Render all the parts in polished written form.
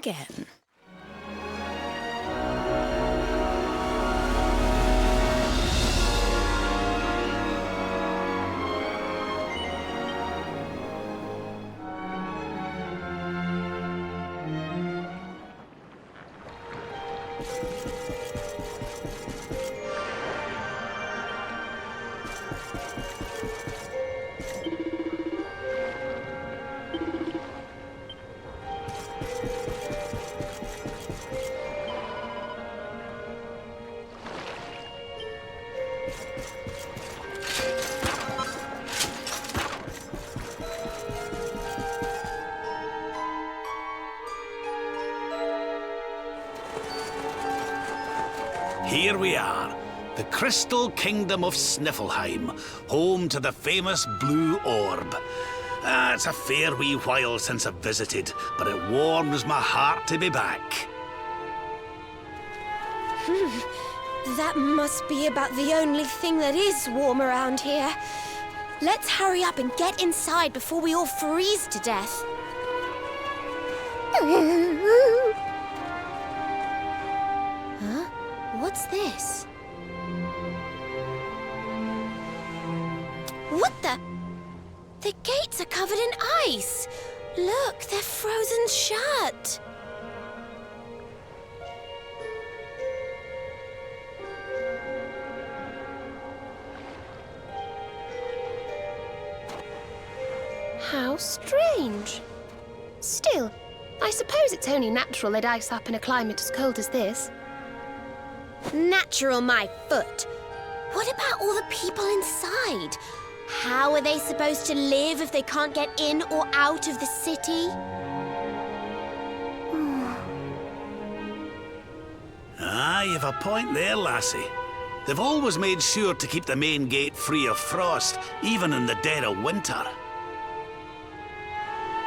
again. Here we are, the Crystal Kingdom of Sniffleheim, home to the famous Blue Orb. It's a fair wee while since I've visited, but it warms my heart to be back. That must be about the only thing that is warm around here. Let's hurry up and get inside before we all freeze to death. Huh? What's this? What the? The gates are covered in ice. Look, they're frozen shut. How strange. Still, I suppose it's only natural they'd ice up in a climate as cold as this. Natural, my foot. What about all the people inside? How are they supposed to live if they can't get in or out of the city? You've a point there, lassie. They've always made sure to keep the main gate free of frost, even in the dead of winter.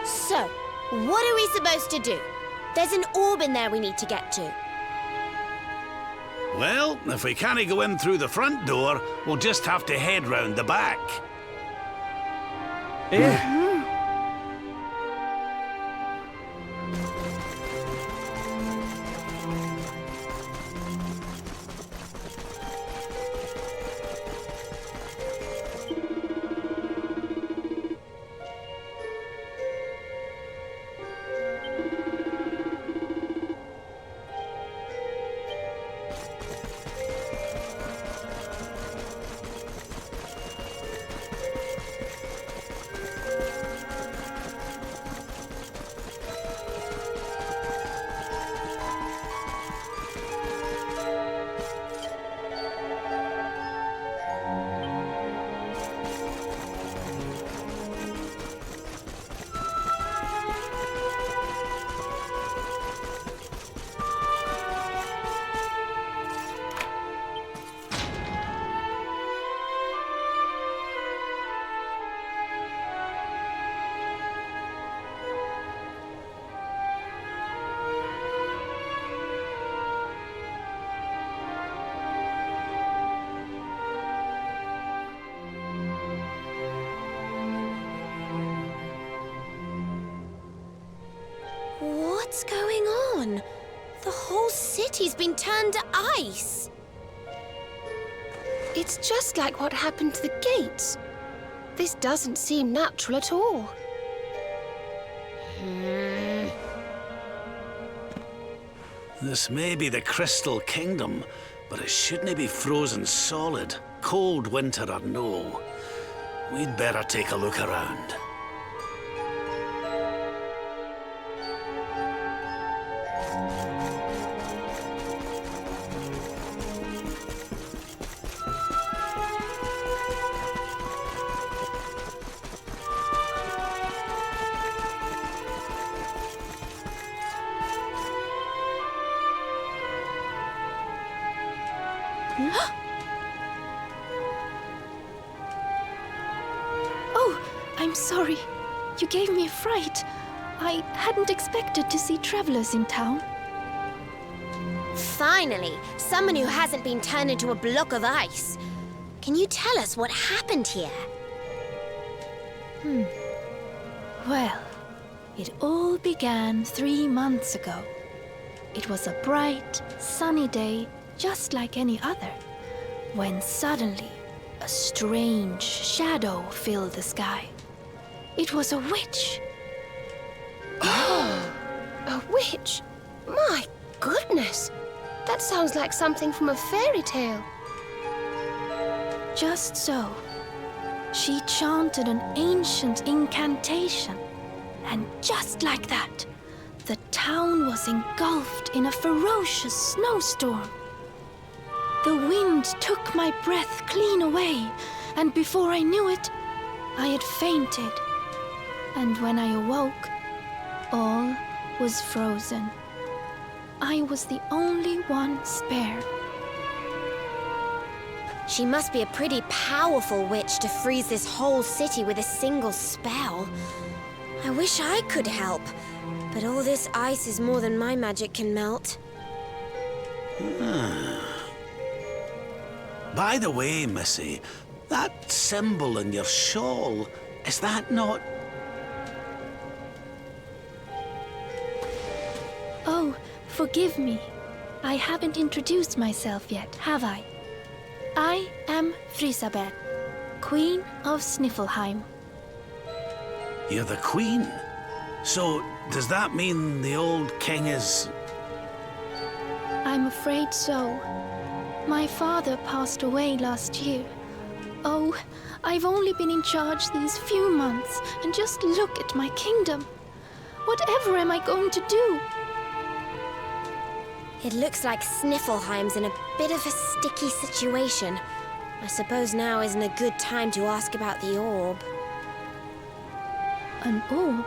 So, what are we supposed to do? There's an orb in there we need to get to. Well, if we can't go in through the front door, we'll just have to head round the back. What's going on? The whole city's been turned to ice. It's just like what happened to the gates. This doesn't seem natural at all. This may be the Crystal Kingdom, but it shouldn't be frozen solid, cold winter or no. We'd better take a look around. Oh, I'm sorry. You gave me a fright. I hadn't expected to see travelers in town. Finally, someone who hasn't been turned into a block of ice. Can you tell us what happened here? Well, It all began 3 months ago. It was a bright, sunny day, just like any other, when suddenly a strange shadow filled the sky. It was a witch. A witch? My goodness! That sounds like something from a fairy tale. Just so. She chanted an ancient incantation, and just like that, the town was engulfed in a ferocious snowstorm. The wind took my breath clean away, and before I knew it, I had fainted. And when I awoke, all was frozen. I was the only one spared. She must be a pretty powerful witch to freeze this whole city with a single spell. I wish I could help, but all this ice is more than my magic can melt. By the way, Missy, that symbol in your shawl, is that not... Oh, forgive me. I haven't introduced myself yet, have I? I am Frizzabel, Queen of Sniffleheim. You're the queen? So, does that mean the old king is... I'm afraid so. My father passed away last year. Oh, I've only been in charge these few months, and just look at my kingdom. Whatever am I going to do? It looks like Sniffleheim's in a bit of a sticky situation. I suppose now isn't a good time to ask about the orb. An orb?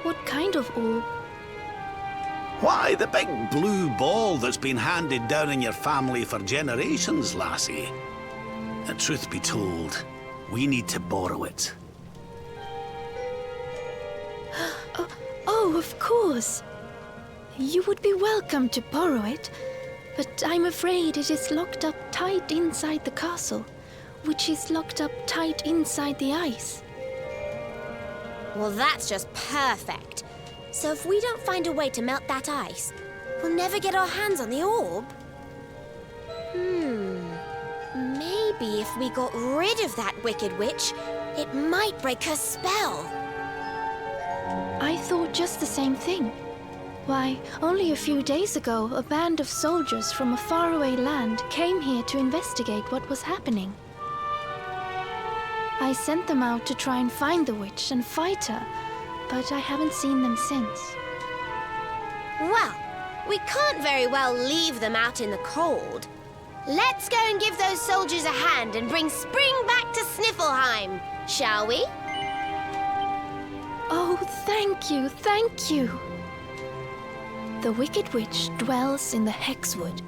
What kind of orb? Why, the big blue ball that's been handed down in your family for generations, lassie. The truth be told, we need to borrow it. Oh, of course. You would be welcome to borrow it, but I'm afraid it is locked up tight inside the castle, which is locked up tight inside the ice. Well, that's just perfect. So if we don't find a way to melt that ice, we'll never get our hands on the orb. Maybe if we got rid of that wicked witch, it might break her spell. I thought just the same thing. Why, only a few days ago, a band of soldiers from a faraway land came here to investigate what was happening. I sent them out to try and find the witch and fight her, but I haven't seen them since. Well, we can't very well leave them out in the cold. Let's go and give those soldiers a hand and bring spring back to Sniffleheim, shall we? Oh, thank you, thank you. The Wicked Witch dwells in the Hexwood,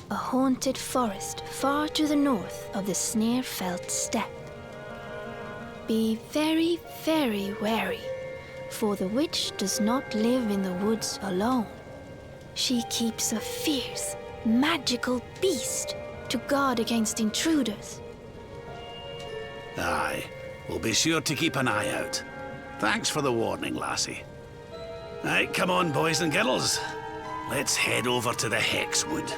a haunted forest far to the north of the Sneerfelt steppe. Be very, very wary, for the witch does not live in the woods alone. She keeps a fierce, magical beast to guard against intruders. Aye, we'll be sure to keep an eye out. Thanks for the warning, lassie. Right, come on, boys and girls. Let's head over to the Hexwood.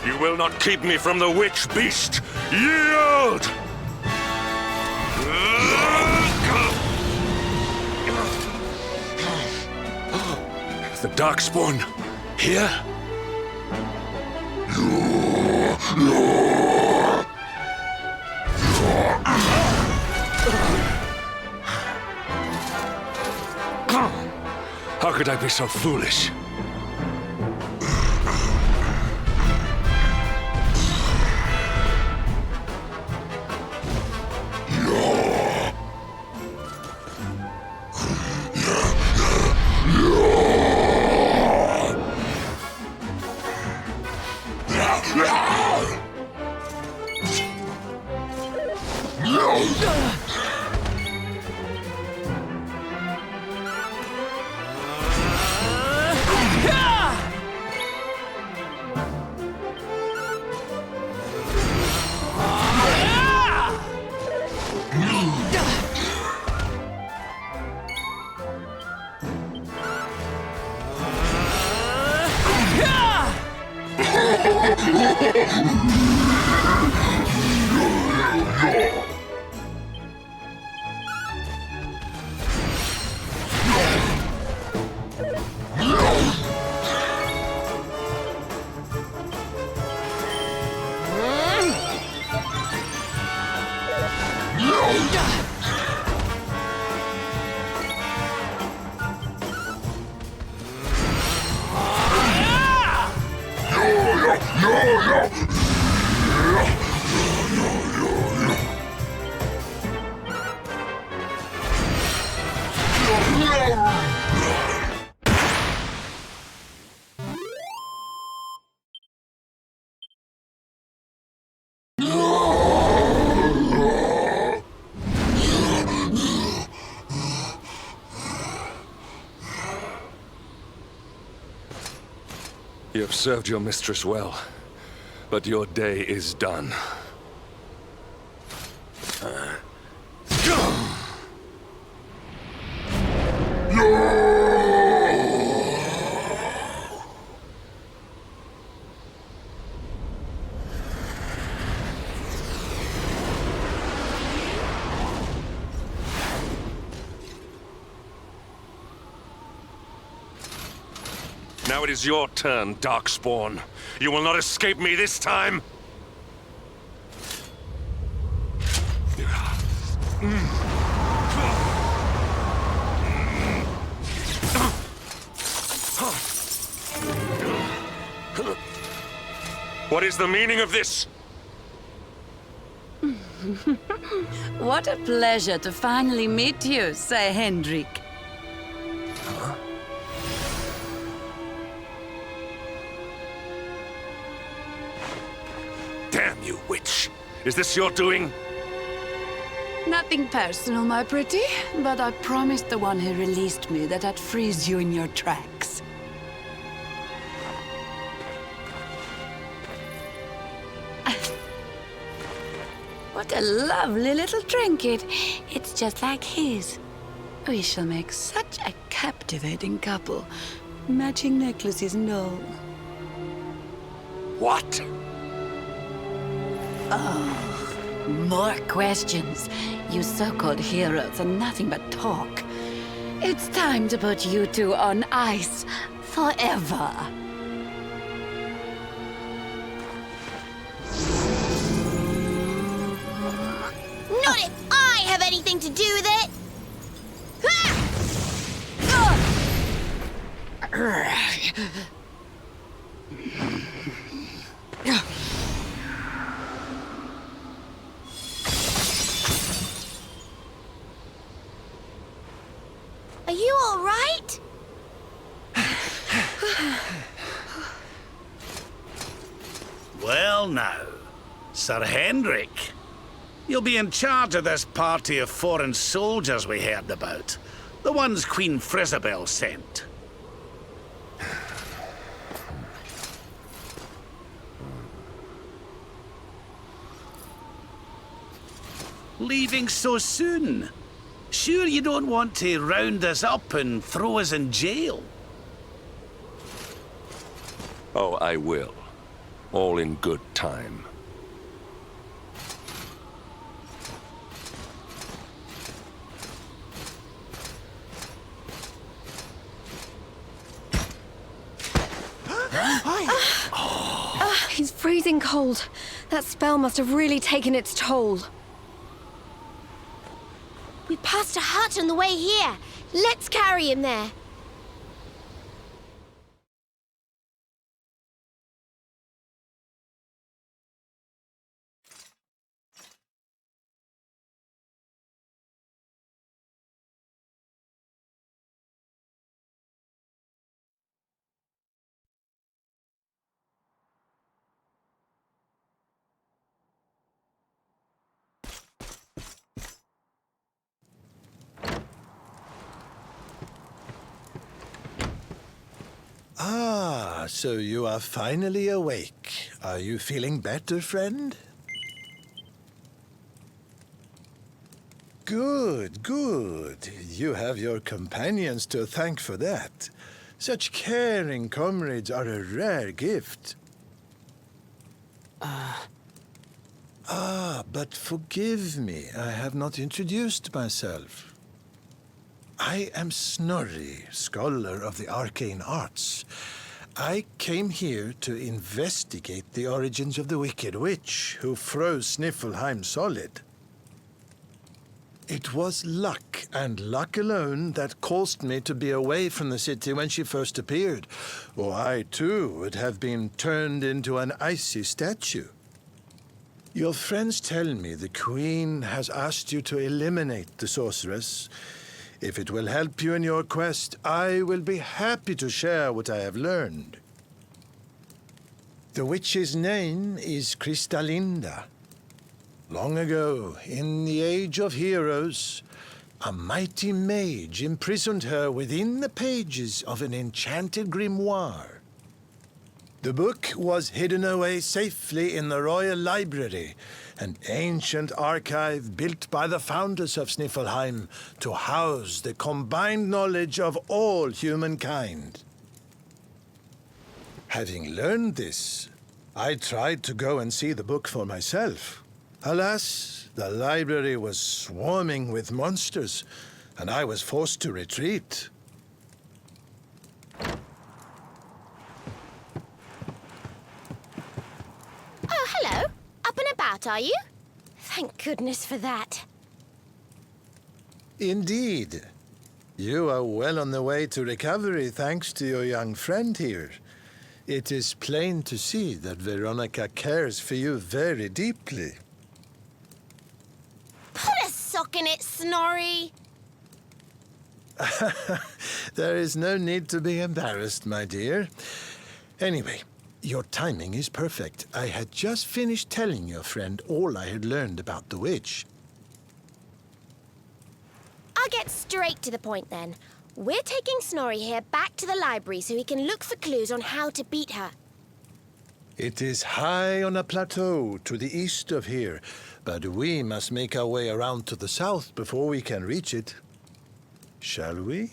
You will not keep me from the witch beast! Yield! The Darkspawn here? How could I be so foolish? You have served your mistress well, but your day is done. Now it is your turn, Darkspawn. You will not escape me this time! What is the meaning of this? What a pleasure to finally meet you, Sir Hendrik. Damn you, witch! Is this your doing? Nothing personal, my pretty, but I promised the one who released me that I'd freeze you in your tracks. What a lovely little trinket. It's just like his. We shall make such a captivating couple. Matching necklaces and all. What? More questions. You so-called heroes are nothing but talk. It's time to put you two on ice forever. Not if I have anything to do with it! Are you all right? Well now, Sir Hendrik. You'll be in charge of this party of foreign soldiers we heard about. The ones Queen Frizzabel sent. Leaving so soon? Sure you don't want to round us up and throw us in jail? Oh, I will. All in good time. He's freezing cold. That spell must have really taken its toll. We passed a hut on the way here. Let's carry him there. Ah, so you are finally awake. Are you feeling better, friend? Good, good. You have your companions to thank for that. Such caring comrades are a rare gift. But forgive me, I have not introduced myself. I am Snorri, scholar of the arcane arts. I came here to investigate the origins of the Wicked Witch who froze Sniffleheim solid. It was luck, and luck alone, that caused me to be away from the city when she first appeared, or I too would have been turned into an icy statue. Your friends tell me the Queen has asked you to eliminate the sorceress. If it will help you in your quest, I will be happy to share what I have learned. The witch's name is Crystallinda. Long ago, in the Age of Heroes, a mighty mage imprisoned her within the pages of an enchanted grimoire. The book was hidden away safely in the Royal Library, an ancient archive built by the founders of Sniffleheim to house the combined knowledge of all humankind. Having learned this, I tried to go and see the book for myself. Alas, the library was swarming with monsters, and I was forced to retreat. Oh, hello. Up and about, are you? Thank goodness for that. Indeed. You are well on the way to recovery thanks to your young friend here. It is plain to see that Veronica cares for you very deeply. Put a sock in it, Snorri. There is no need to be embarrassed, my dear. Anyway, your timing is perfect. I had just finished telling your friend all I had learned about the witch. I'll get straight to the point then. We're taking Snorri here back to the library so he can look for clues on how to beat her. It is high on a plateau to the east of here, but we must make our way around to the south before we can reach it. Shall we?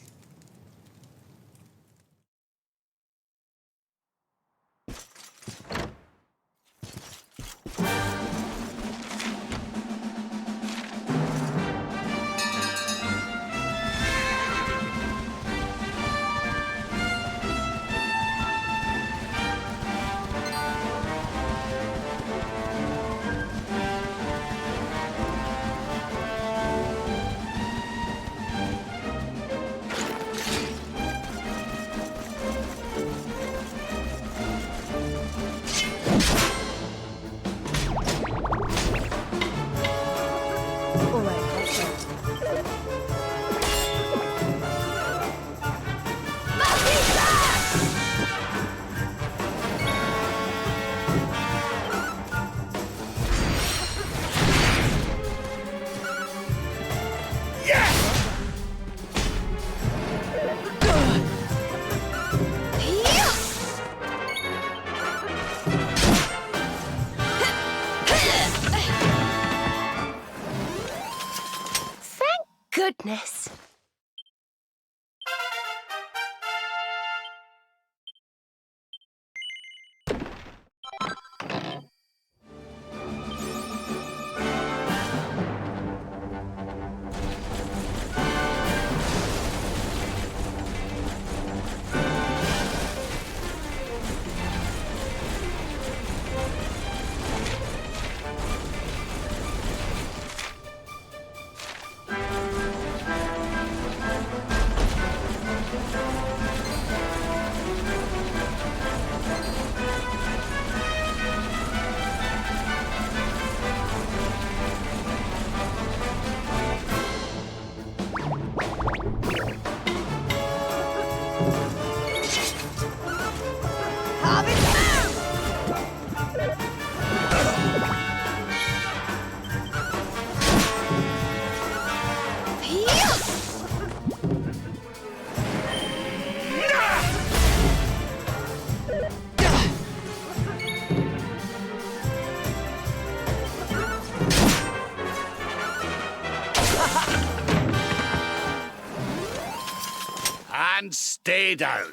and stay down.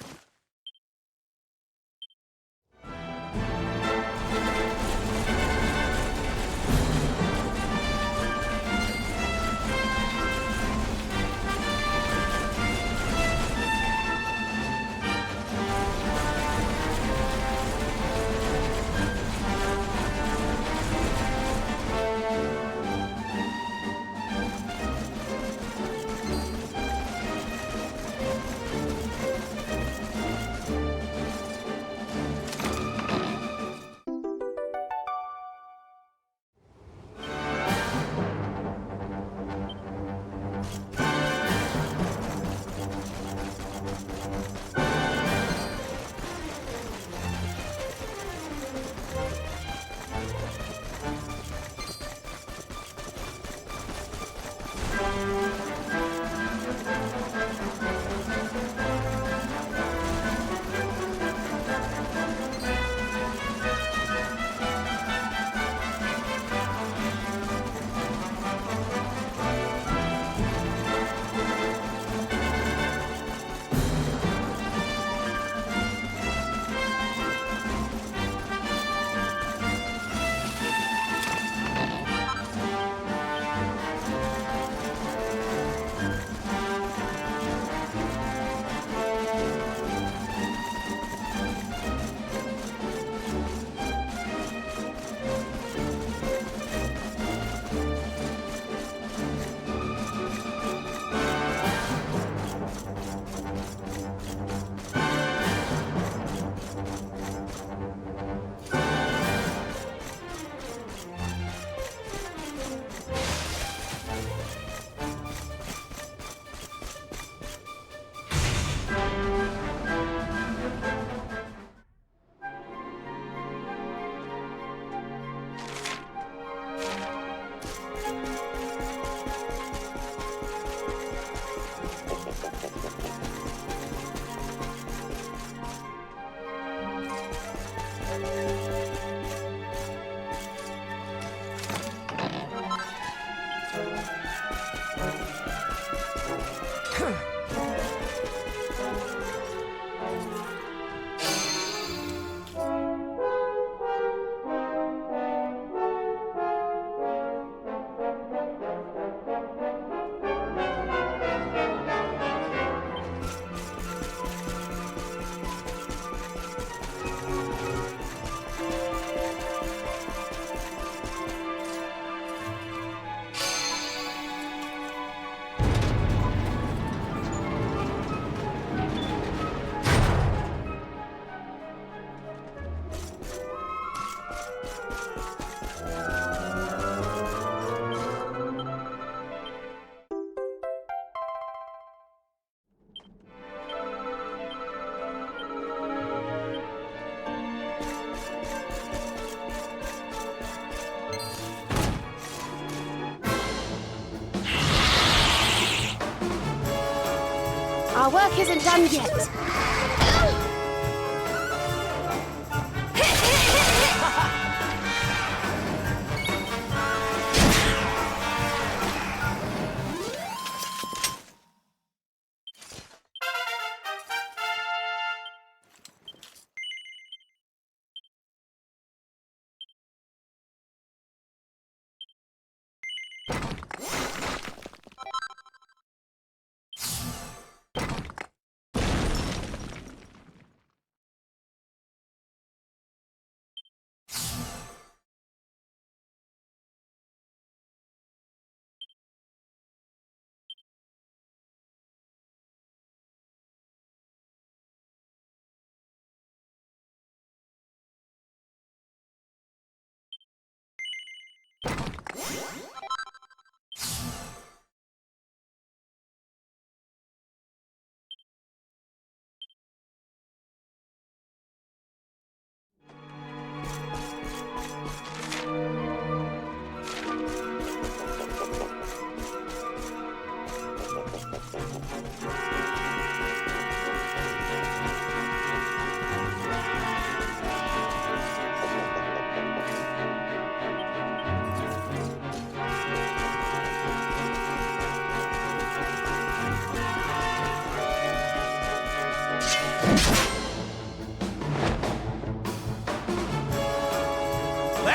Our work isn't done yet.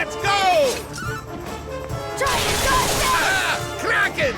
Let's go! Kraken!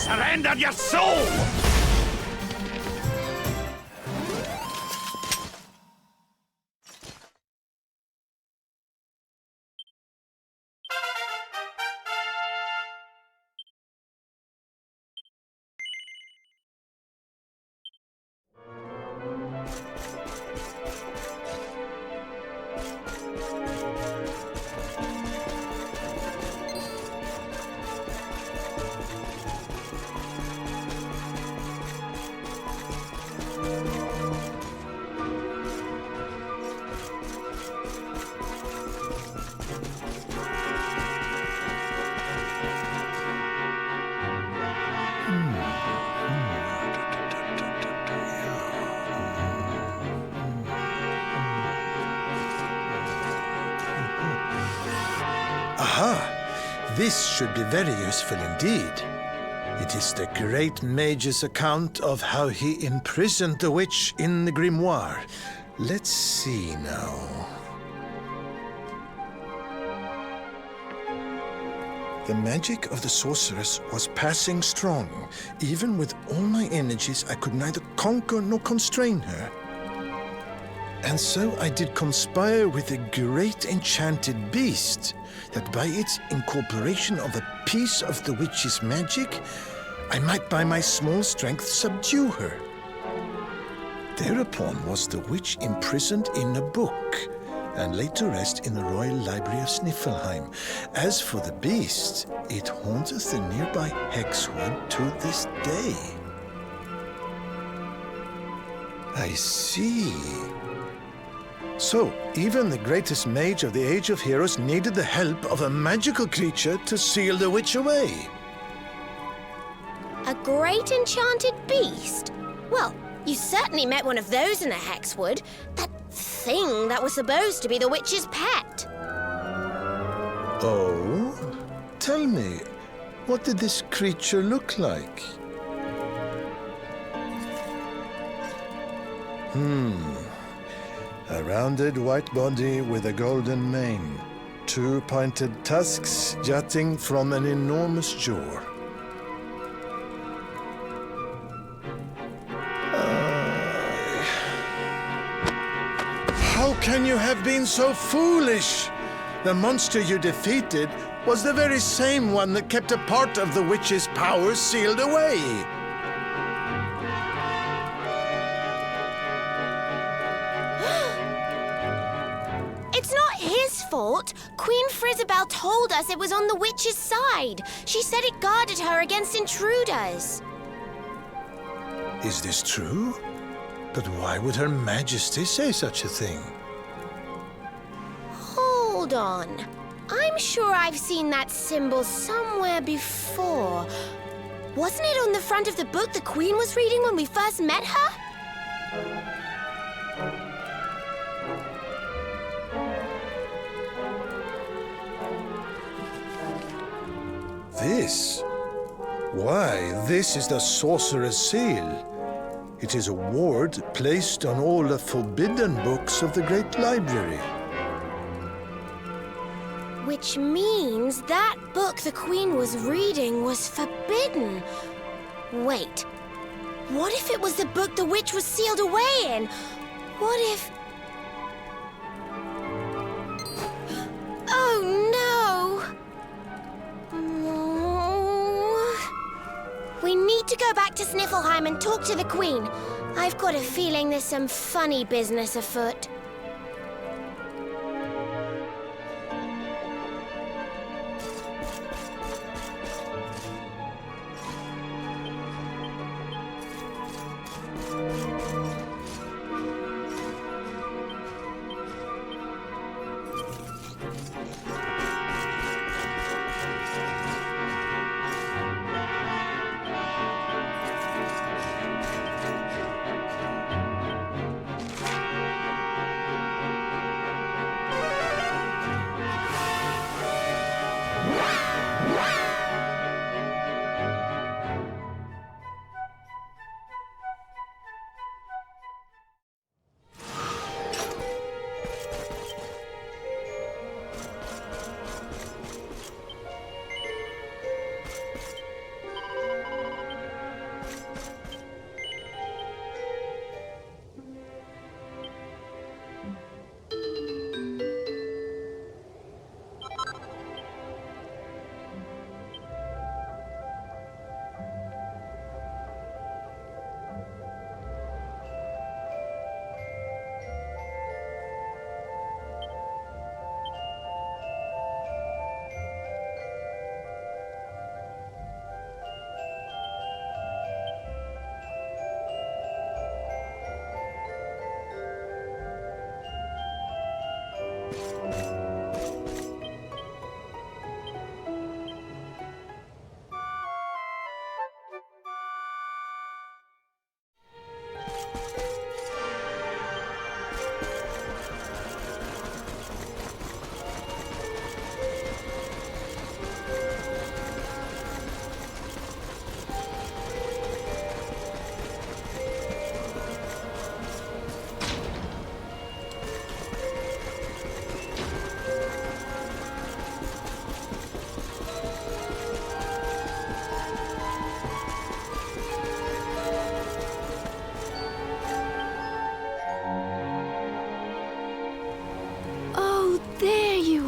Surrender your soul! This should be very useful indeed. It is the great mage's account of how he imprisoned the witch in the grimoire. Let's see now. The magic of the sorceress was passing strong. Even with all my energies, I could neither conquer nor constrain her. And so I did conspire with a great enchanted beast, that by its incorporation of a piece of the witch's magic, I might by my small strength subdue her. Thereupon was the witch imprisoned in a book, and laid to rest in the royal library of Sniffleheim. As for the beast, it haunteth the nearby Hexwood to this day. I see. So, even the greatest mage of the Age of Heroes needed the help of a magical creature to seal the witch away. A great enchanted beast? Well, you certainly met one of those in a Hexwood. That thing that was supposed to be the witch's pet. Oh? Tell me, what did this creature look like? A rounded white body with a golden mane. 2 pointed tusks jutting from an enormous jaw. How can you have been so foolish? The monster you defeated was the very same one that kept a part of the witch's power sealed away. It's not his fault. Queen Frizzabel told us it was on the witch's side. She said it guarded her against intruders. Is this true? But why would Her Majesty say such a thing? Hold on. I'm sure I've seen that symbol somewhere before. Wasn't it on the front of the book the Queen was reading when we first met her? This? Why, this is the Sorcerer's Seal. It is a ward placed on all the forbidden books of the Great Library. Which means that book the Queen was reading was forbidden. Wait, what if it was the book the witch was sealed away in? What if... Oh, no! We need to go back to Sniffleheim and talk to the Queen. I've got a feeling there's some funny business afoot.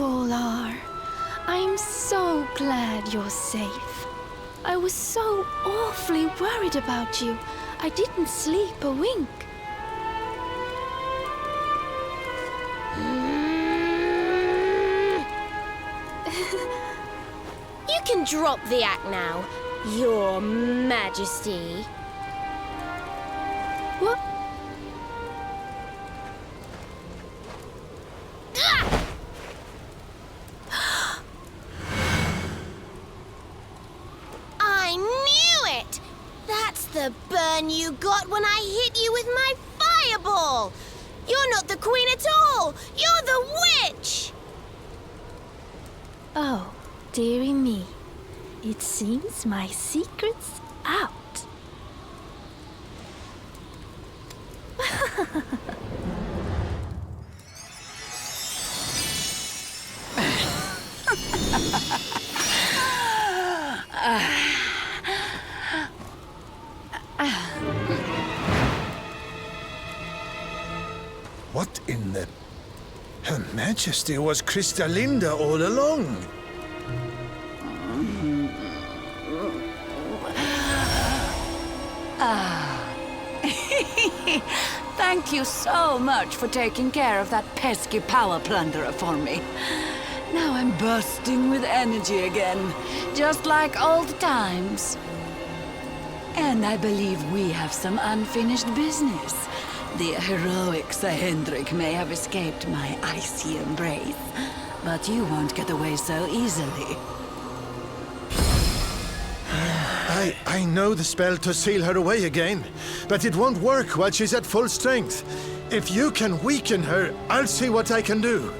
all are. I'm so glad you're safe. I was so awfully worried about you. I didn't sleep a wink. You can drop the act now, Your Majesty. What? I knew it! That's the burn you got when I hit you with my fireball! You're not the queen at all! You're the witch! Oh, dearie me. It seems my secret's out. What in the... Her Majesty was Crystallinda all along. Thank you so much for taking care of that pesky power plunderer for me. Now I'm bursting with energy again, just like old times. And I believe we have some unfinished business. The heroic Sir Hendrik may have escaped my icy embrace, but you won't get away so easily. I know the spell to seal her away again, but it won't work while she's at full strength. If you can weaken her, I'll see what I can do.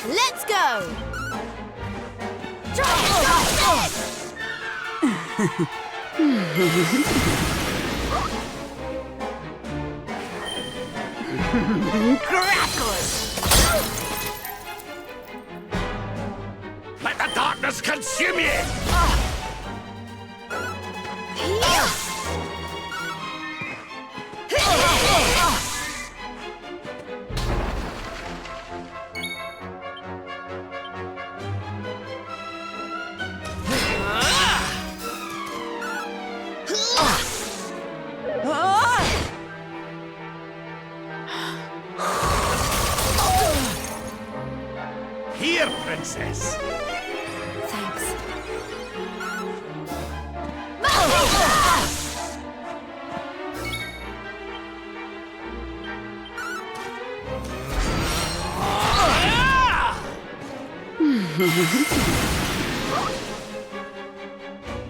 Let's go! Try Let the darkness consume you! Here, princess. Thanks.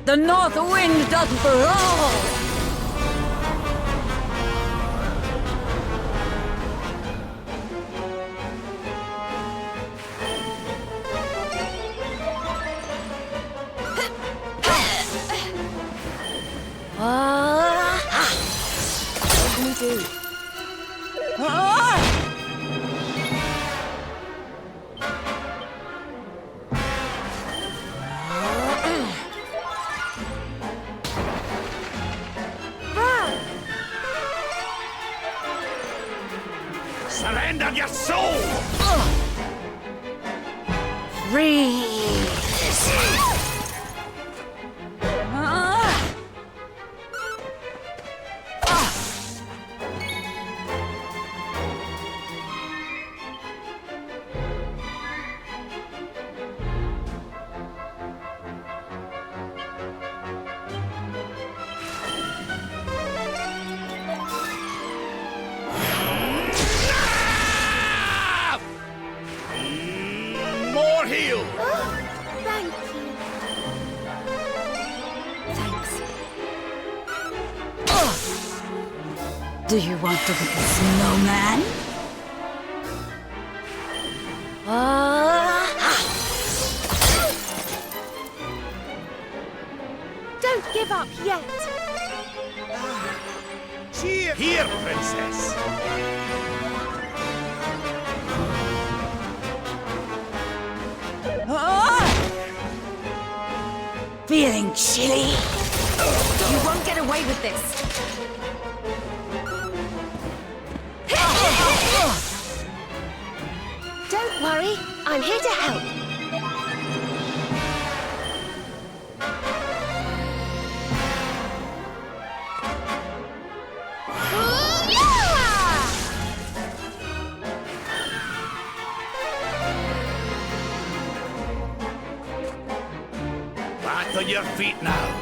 The north wind doth blow! What can we do? Surrender your soul! More heal. Thank you. Thanks. Do you want to be a snowman? Don't give up yet. Here, princess. Feeling chilly? You won't get away with this. Don't worry, I'm here to help. Back on your feet now.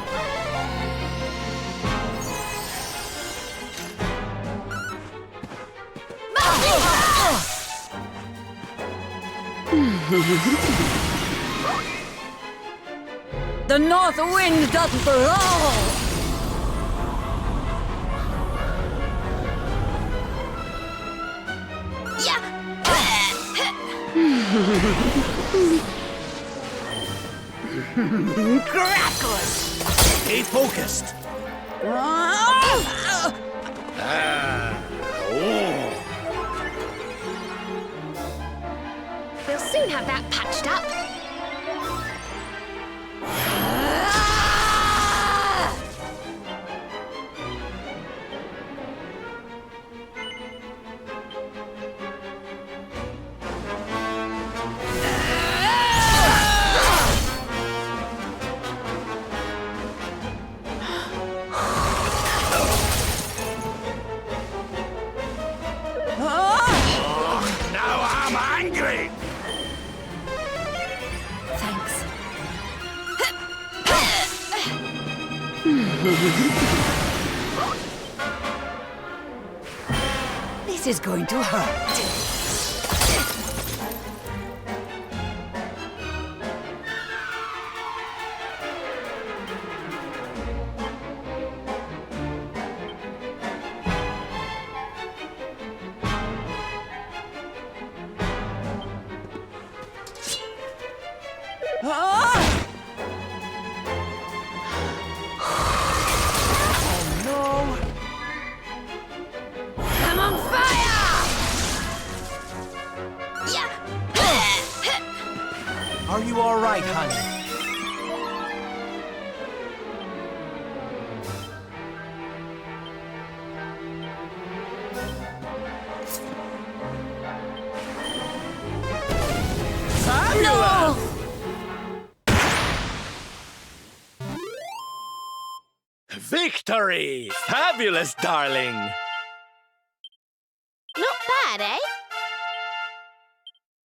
The north wind doth blow! Crackles! Stay focused. We'll soon have that patched up. Now I'm angry. Thanks. This is going to hurt. I'm on fire! Are you all right, honey? No! Victory! Fabulous, darling! Not bad, eh?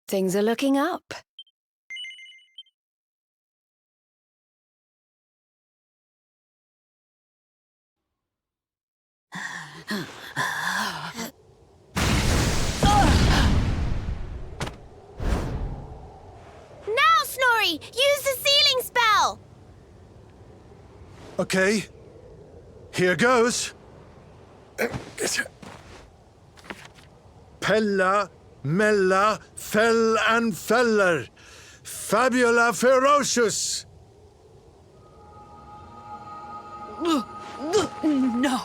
Things are looking up. Now, Snorri! Use the sealing spell! Okay. Here goes. Pella, Mella, Fell and Feller. Fabula ferocious. No.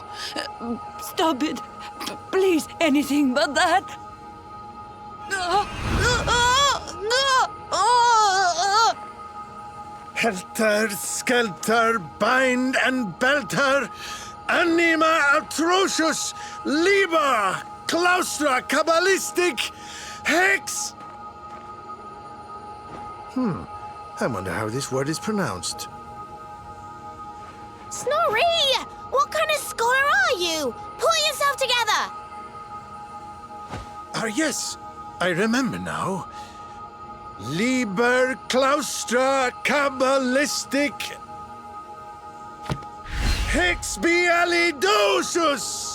Stop it. Please, anything but that. Helter, skelter, bind and belt her. Anima atrocious. Liber, claustra, kabbalistic, hex. I wonder how this word is pronounced. Snorri! What kind of scholar are you? Pull yourself together! Ah, yes, I remember now. Liber claustra kabbalistic hex bialidosus.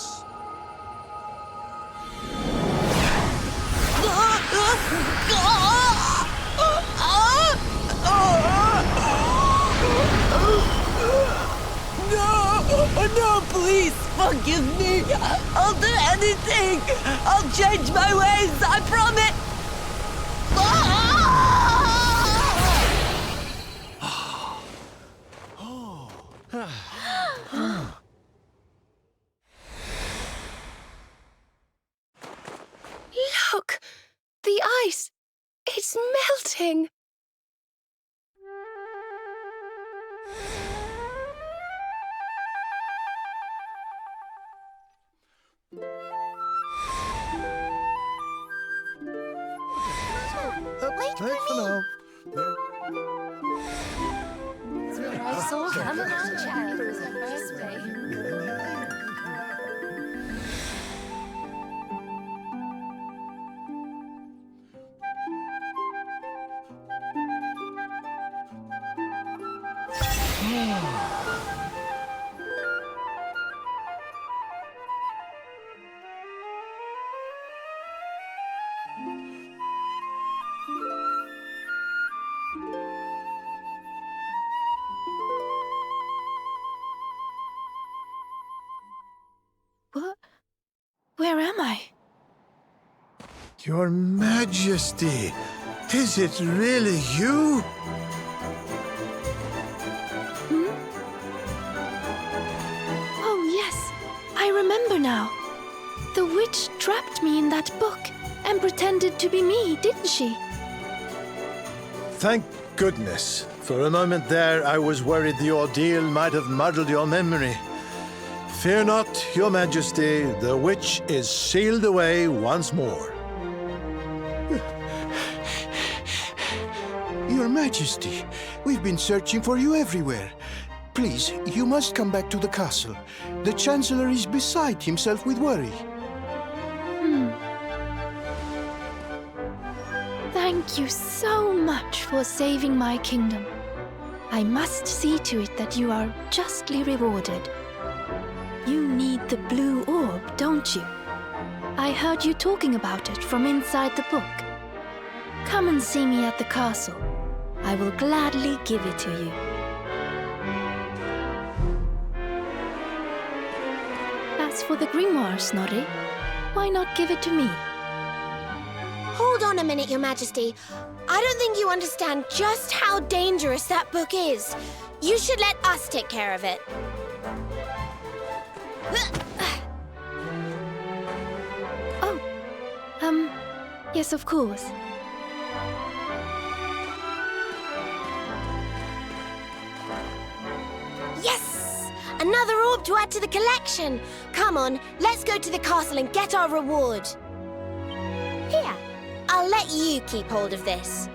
No, please forgive me. I'll do anything. I'll change my ways, I promise. Look! The ice! It's melting! Come on, child. What? Where am I? Your Majesty, is it really you? Oh, yes. I remember now. The witch trapped me in that book and pretended to be me, didn't she? Thank goodness. For a moment there, I was worried the ordeal might have muddled your memory. Fear not, Your Majesty. The witch is sealed away once more. Your Majesty, we've been searching for you everywhere. Please, you must come back to the castle. The Chancellor is beside himself with worry. Thank you so much for saving my kingdom. I must see to it that you are justly rewarded. You need the blue orb, don't you? I heard you talking about it from inside the book. Come and see me at the castle. I will gladly give it to you. As for the grimoire, Snorri, why not give it to me? Hold on a minute, Your Majesty. I don't think you understand just how dangerous that book is. You should let us take care of it. Oh, yes, of course. Yes! Another orb to add to the collection. Come on, let's go to the castle and get our reward. Here, I'll let you keep hold of this.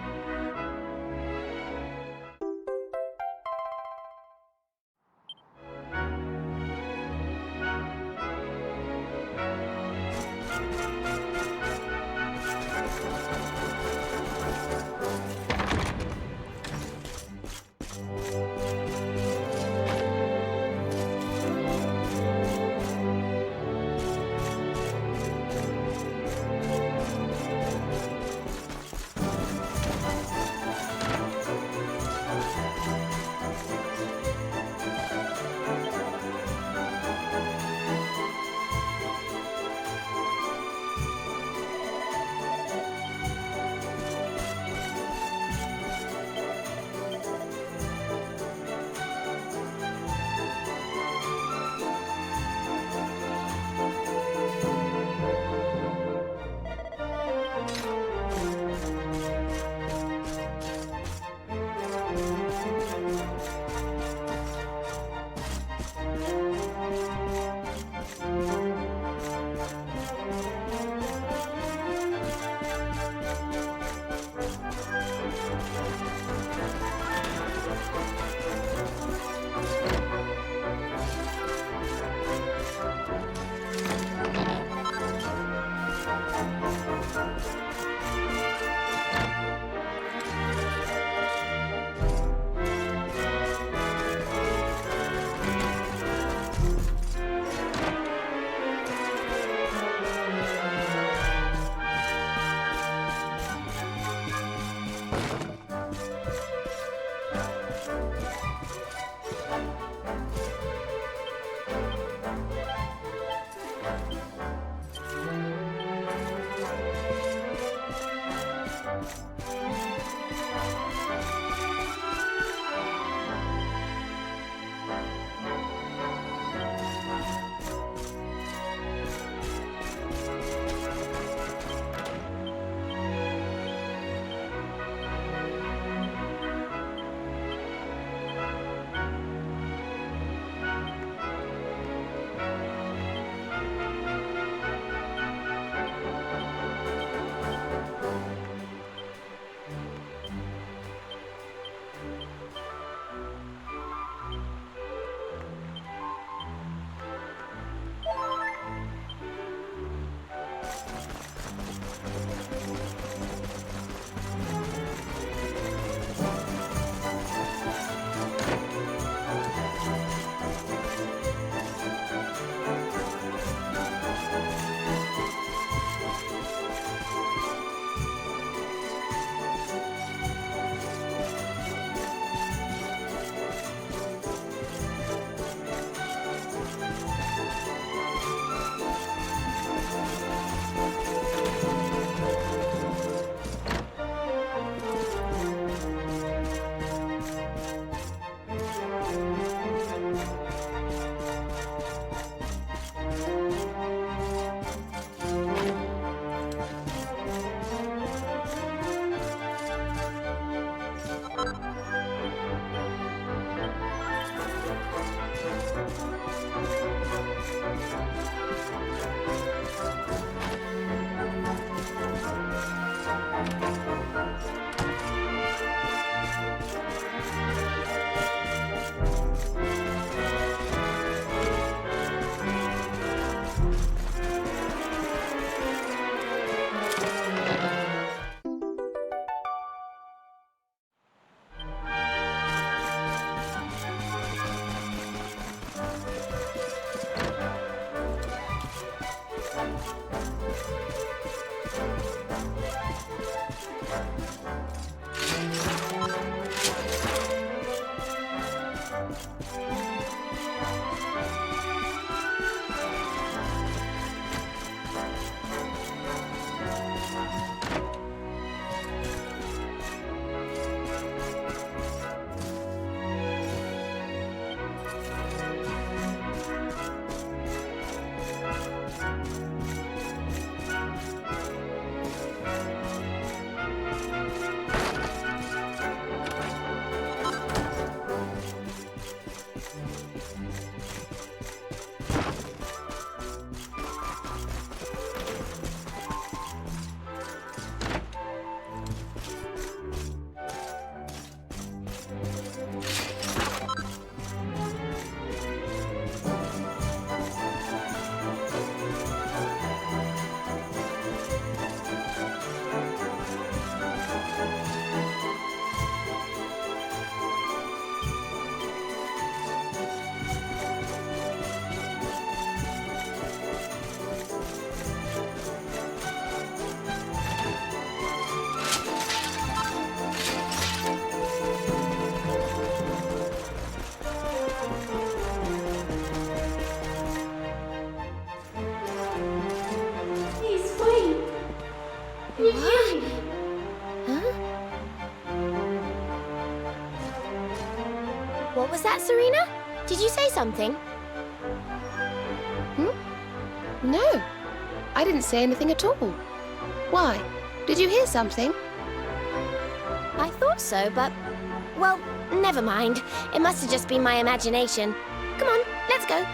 What was that, Serena? Did you say something? No, I didn't say anything at all. Why? Did you hear something? I thought so, but... well, never mind. It must have just been my imagination. Come on, let's go.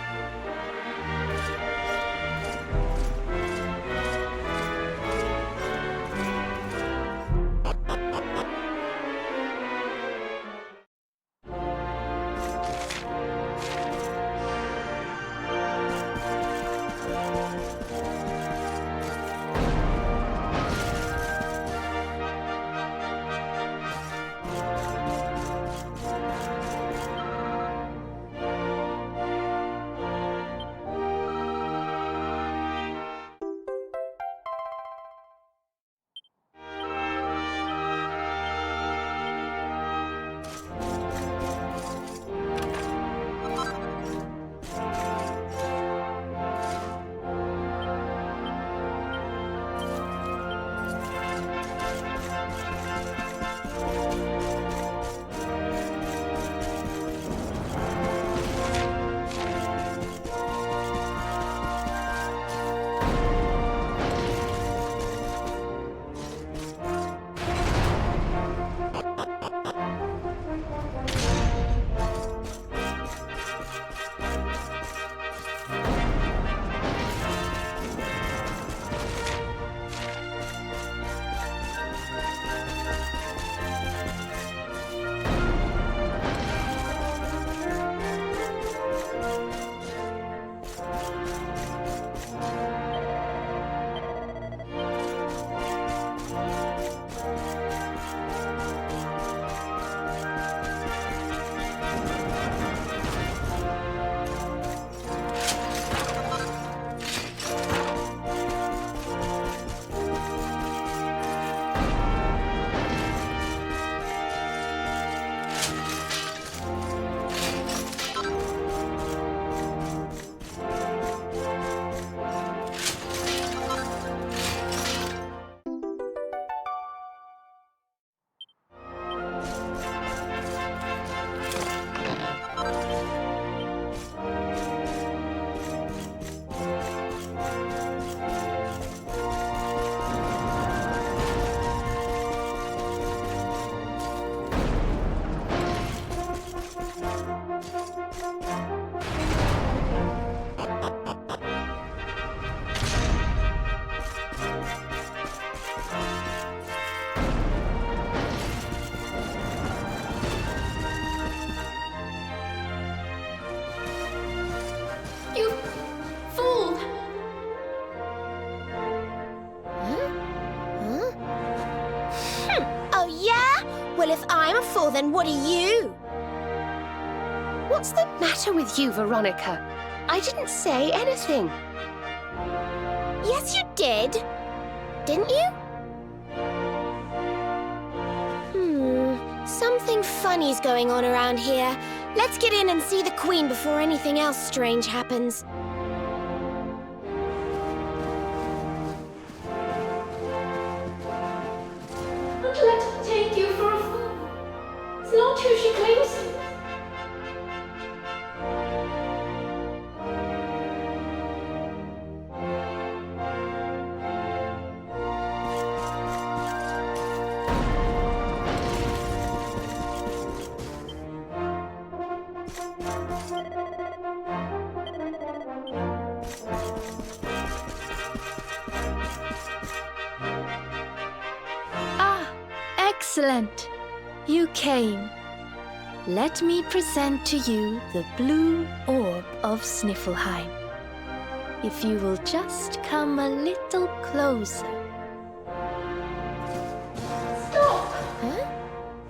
Well, if I'm a fool, then what are you? What's the matter with you, Veronica? I didn't say anything. Yes, you did. Didn't you? Something funny's going on around here. Let's get in and see the Queen before anything else strange happens. Don't let her take you for a fool. It's not who she claims to be. Excellent! You came. Let me present to you the blue orb of Sniffleheim. If you will just come a little closer. Stop!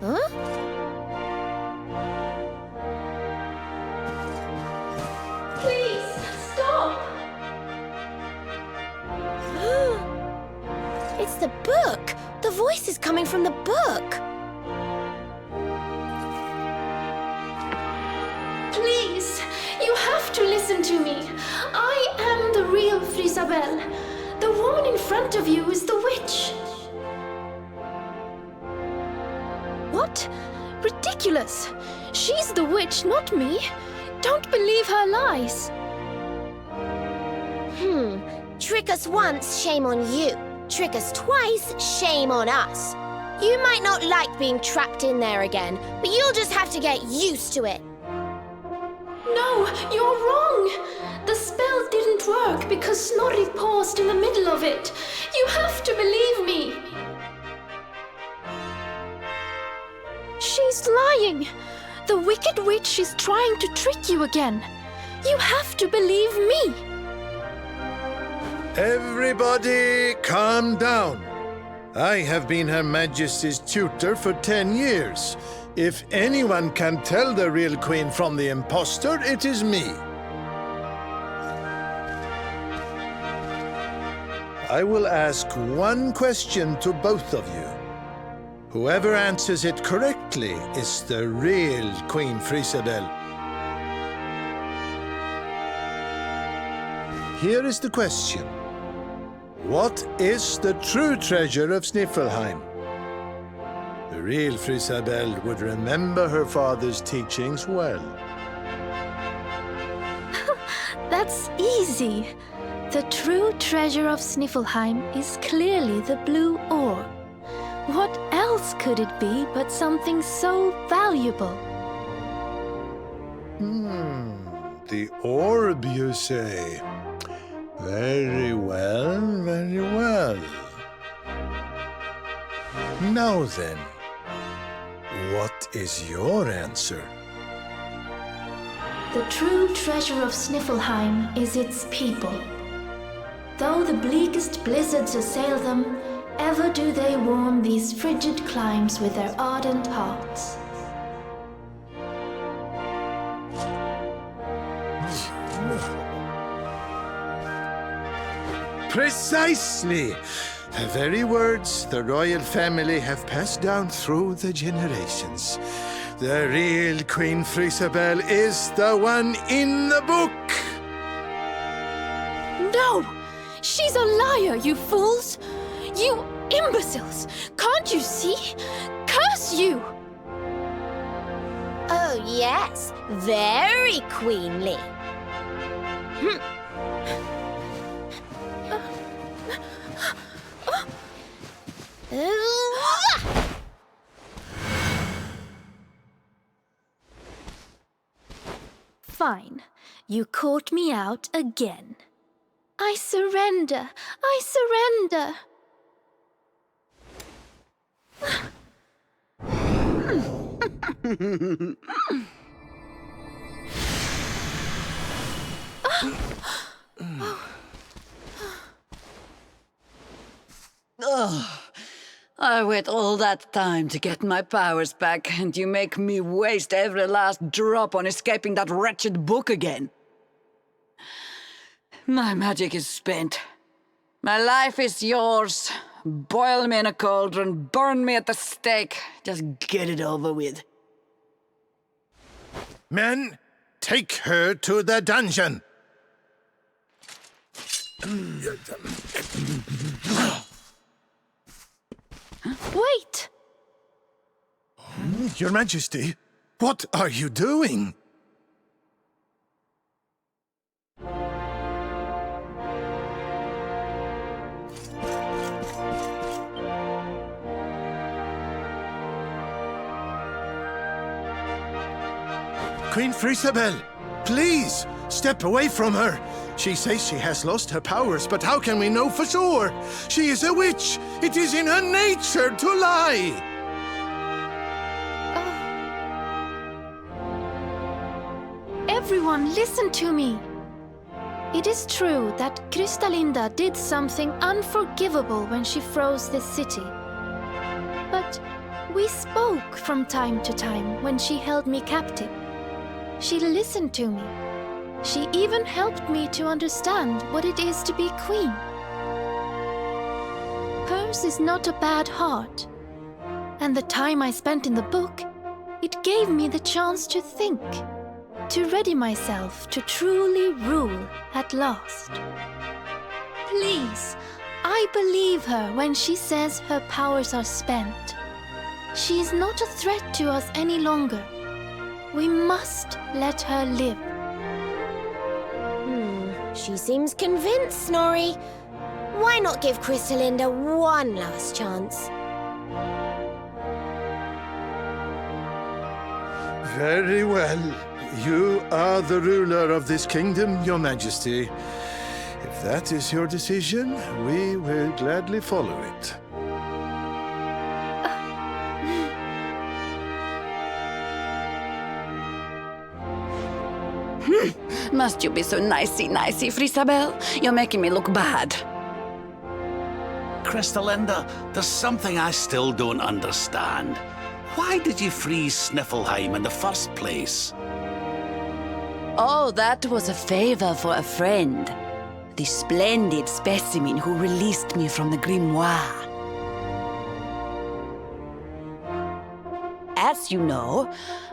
Huh? Please, stop! It's the book! The voice is coming from the book! Please, you have to listen to me. I am the real Frizzabel. The woman in front of you is the witch. What? Ridiculous! She's the witch, not me. Don't believe her lies. Trick us once, shame on you. Trick us twice, shame on us. You might not like being trapped in there again, but you'll just have to get used to it. No, you're wrong! The spell didn't work because Snorri paused in the middle of it. You have to believe me! She's lying! The wicked witch is trying to trick you again. You have to believe me! Everybody, calm down. I have been Her Majesty's tutor for 10 years. If anyone can tell the real queen from the impostor, it is me. I will ask one question to both of you. Whoever answers it correctly is the real Queen Frizzabel. Here is the question. What is the true treasure of Sniffleheim? The real Frizzabel would remember her father's teachings well. That's easy. The true treasure of Sniffleheim is clearly the blue orb. What else could it be but something so valuable? The orb, you say? Very well, very well. Now then, what is your answer? The true treasure of Sniffleheim is its people. Though the bleakest blizzards assail them, ever do they warm these frigid climes with their ardent hearts. Precisely! The very words the royal family have passed down through the generations. The real Queen Frizzabel is the one in the book! No! She's a liar, you fools! You imbeciles! Can't you see? Curse you! Oh, yes. Very queenly. Fine. You caught me out again. I surrender. I surrender. I wait all that time to get my powers back, and you make me waste every last drop on escaping that wretched book again. My magic is spent. My life is yours. Boil me in a cauldron, burn me at the stake. Just get it over with. Men, take her to the dungeon! Wait! Your Majesty, what are you doing? Queen Frizzabel, please, step away from her. She says she has lost her powers, but how can we know for sure? She is a witch. It is in her nature to lie. Everyone, listen to me. It is true that Crystallinda did something unforgivable when she froze this city. But we spoke from time to time when she held me captive. She listened to me. She even helped me to understand what it is to be queen. Hers is not a bad heart. And the time I spent in the book, it gave me the chance to think, to ready myself to truly rule at last. Please, I believe her when she says her powers are spent. She is not a threat to us any longer. We must let her live. She seems convinced, Snorri. Why not give Crystallinda one last chance? Very well. You are the ruler of this kingdom, Your Majesty. If that is your decision, we will gladly follow it. Must you be so nicey, Frizzabel? You're making me look bad. Crystallinda, there's something I still don't understand. Why did you freeze Sniffleheim in the first place? Oh, that was a favor for a friend. The splendid specimen who released me from the grimoire. As you know,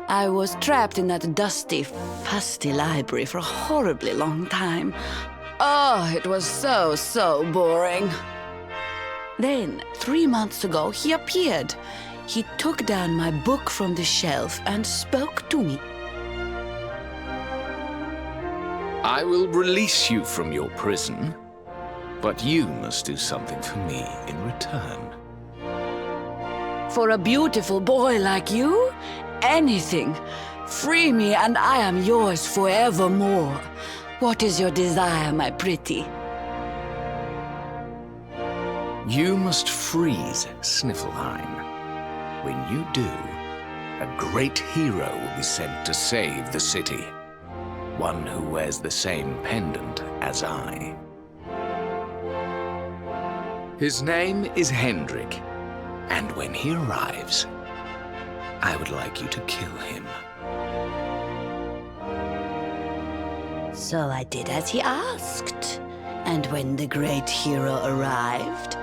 I was trapped in that dusty, fusty library for a horribly long time. Oh, it was so boring. Then, 3 months ago, he appeared. He took down my book from the shelf and spoke to me. I will release you from your prison, but you must do something for me in return. For a beautiful boy like you, anything. Free me and I am yours forevermore. What is your desire, my pretty? You must freeze Sniffleheim. When you do, a great hero will be sent to save the city. One who wears the same pendant as I. His name is Hendrik, and when he arrives, I would like you to kill him. So I did as he asked. And when the great hero arrived,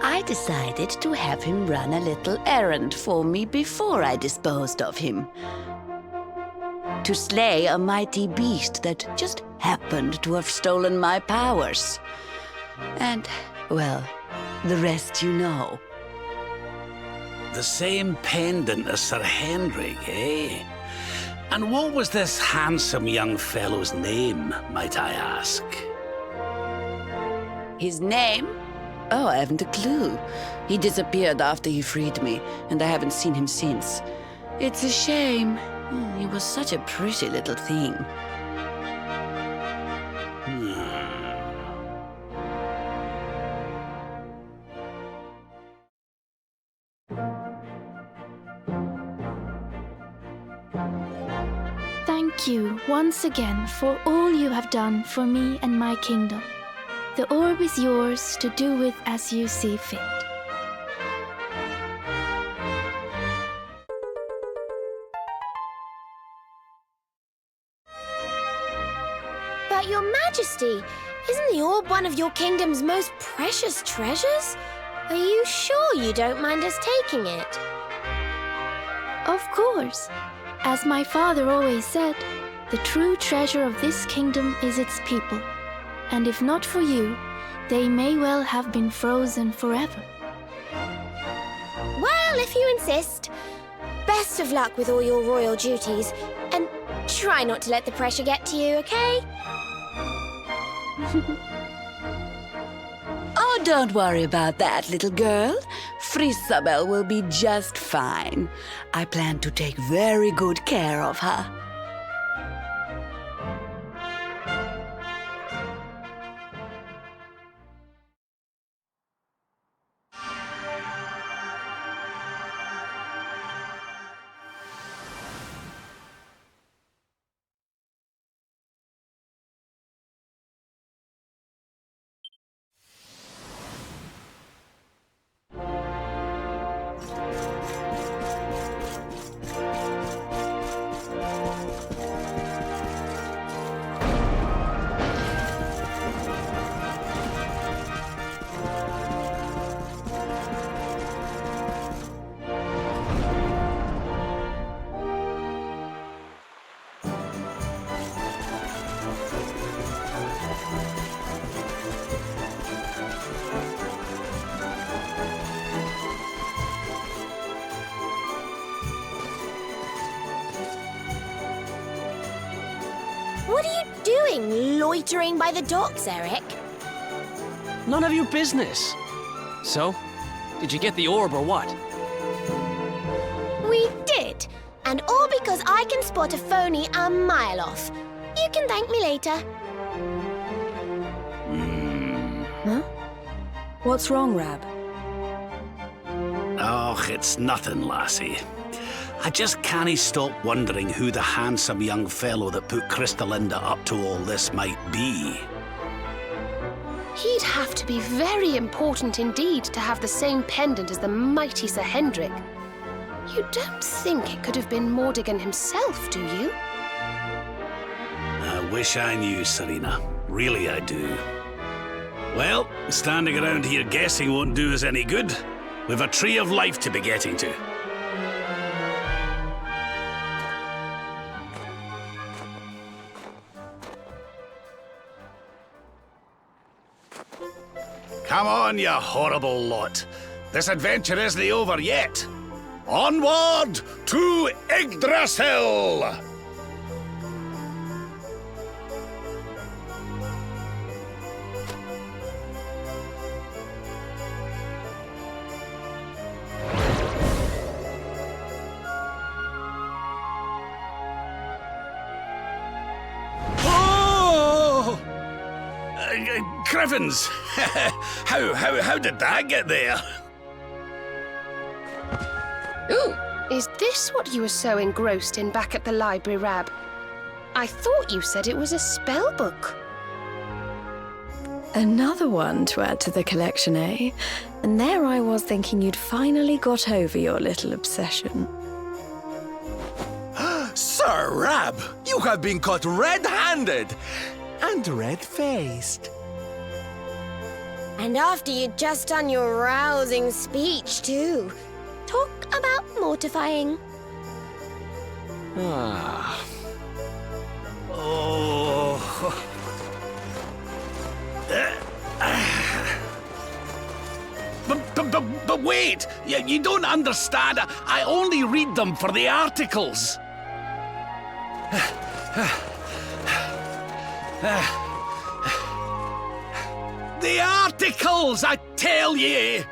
I decided to have him run a little errand for me before I disposed of him. To slay a mighty beast that just happened to have stolen my powers. And, well, the rest you know. The same pendant as Sir Hendrik, eh? And what was this handsome young fellow's name, might I ask? His name? Oh, I haven't a clue. He disappeared after he freed me, and I haven't seen him since. It's a shame. He was such a pretty little thing. Thank you once again for all you have done for me and my kingdom. The orb is yours to do with as you see fit. But Your Majesty, isn't the orb one of your kingdom's most precious treasures? Are you sure you don't mind us taking it? Of course. As my father always said, the true treasure of this kingdom is its people. And if not for you, they may well have been frozen forever. Well, if you insist. Best of luck with all your royal duties, and try not to let the pressure get to you, okay? Oh, don't worry about that, little girl. Frizzabel will be just fine. I plan to take very good care of her. What are you doing, loitering by the docks, Eric? None of your business. So, did you get the orb or what? We did. And all because I can spot a phony a mile off. You can thank me later. Huh? What's wrong, Rab? Oh, it's nothing, lassie. I just can't stop wondering who the handsome young fellow that put Crystallinda up to all this might be. He'd have to be very important indeed to have the same pendant as the mighty Sir Hendrik. You don't think it could have been Mordigan himself, do you? I wish I knew, Serena. Really, I do. Well, standing around here guessing won't do us any good. We've a tree of life to be getting to. Come on, you horrible lot. This adventure isn't over yet. Onward to Yggdrasil! Griffins! how did that get there? Ooh! Is this what you were so engrossed in back at the library, Rab? I thought you said it was a spell book. Another one to add to the collection, eh? And there I was thinking you'd finally got over your little obsession. Sir Rab, you have been caught red-handed and red-faced. And after you'd just done your rousing speech, too. Talk about mortifying. Ah. Oh. But wait! You don't understand. I only read them for the articles. The articles, I tell ye!